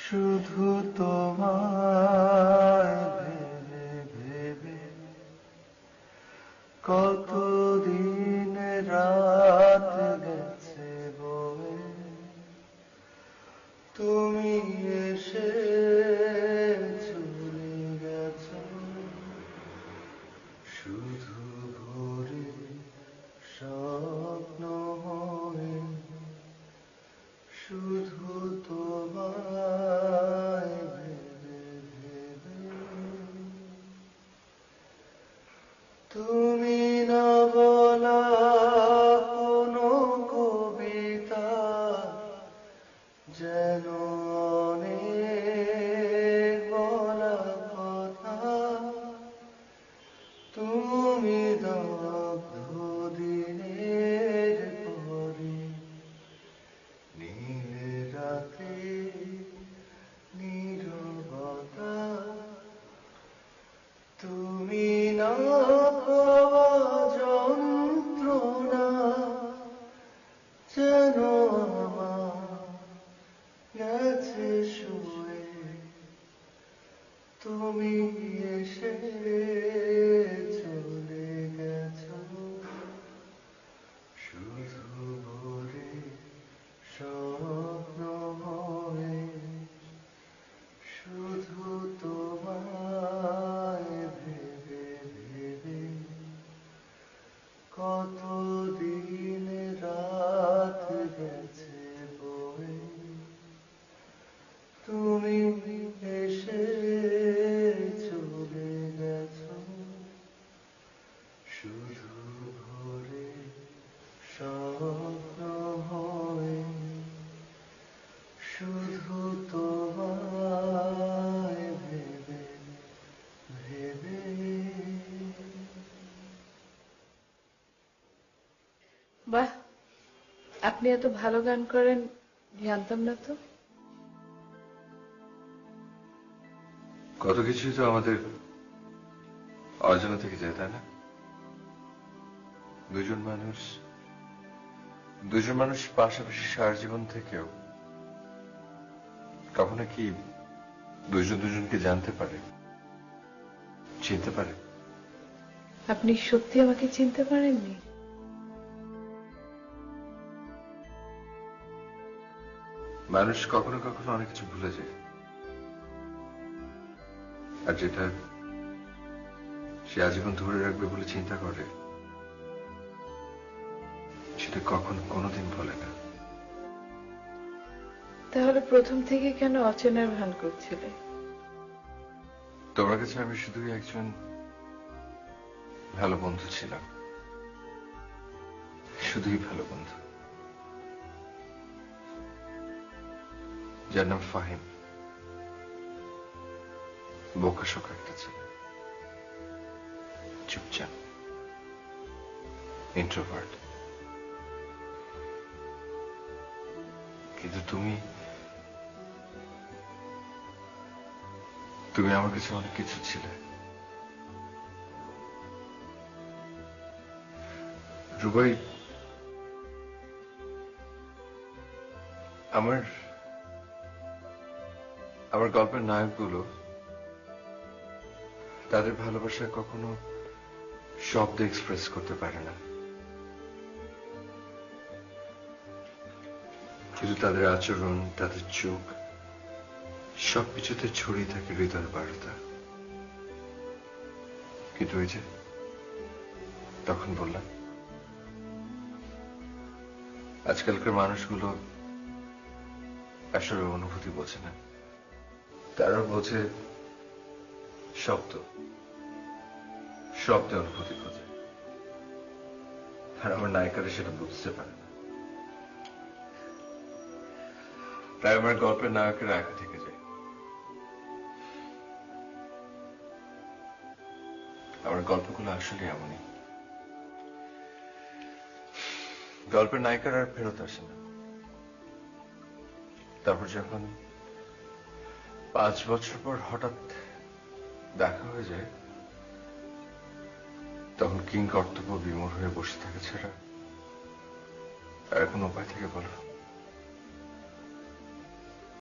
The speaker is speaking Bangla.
শুধু তোমায় ভেবে ভেবে কতদিন রাত গেছে বয়ে, তুমি এসে চলে গেছো শুধু ভোরে স্বপ্ন হয়ে, শুধু তোমায় ভেবে ভেবে। তুমি না বলা কোনো কবিতা যেন অনেক বলা কথা, তুমি দগ্ধ দিনের পরে নীল রাতে নীরবতা, তুমি না পাওয়া যন্ত্রণা যেন আমার গেছে শুয়ে, তুমি এসে চলে গেছো শুধু ভোরে স্বপ্ন হয়ে, শুধু তোমায় ভেবে ভেবে কতদিন রাত গেছে বয়ে, তুমি এসে চলে গেছো শুধু ভোরে স্বপ্ন হয়ে, শুধু তোমায় ভেবে ভেবে। বাহ, আপনি এত ভালো গান করেন জানতাম না তো। কত কিছুই তো আমাদের অজানা থেকে যায়, তাই না? দুজন মানুষ পাশাপাশি সারা জীবন থেকেও কখনো কি দুজন দুজনকে জানতে পারে, চিনতে পারে? আপনি সত্যি আমাকে চিনতে পারেননি? মানুষ কখনো কখনো অনেক কিছু ভুলে যায়, আর যেটা সে আজীবন ধরে রাখবে বলে চিন্তা করে সেটা কখনো কোনোদিন ভুলে না। তাহলে প্রথম থেকে কেন অচেনার ভান করছিলে? তোমার কাছে আমি শুধুই একজন ভালো বন্ধু ছিলাম, শুধুই ভালো বন্ধু, যার নাম ফাহিম। বোকাশোকা একটা ছেলে, চুপচাপ, ইন্ট্রোভার্ট। কিন্তু তুমি আমার কাছে অনেক কিছু ছিলে। রুবাই, আমার গল্পের নায়কগুলো তাদের ভালোবাসা কখনো শব্দ এক্সপ্রেস করতে পারে না, কিন্তু তাদের আচরণ, তাদের চোখ, সবকিছুতে ছড়িয়ে থাকে হৃদয়ের বার্তা। কিন্তু ওই যে তখন বললাম, আজকালকার মানুষগুলো আসলে অনুভূতি বোঝে না, তারা বোঝে শব্দে অনুভূতি খোঁজে। আর আমার নায়িকারা সেটা বুঝতে পারে না, তাই আমার গল্পের নায়কেরা একা থেকে যায়। আমার গল্পগুলো আসলে এমনই, গল্পের নায়িকারা আর ফেরত আসে না। তারপর যখন 5 বছর পর হঠাৎ দেখা হয়ে যায়, তখন কিং কর্তব্য বিমূঢ় হয়ে বসে থাকে ছাড়া আর কোনো উপায় থেকে বলো?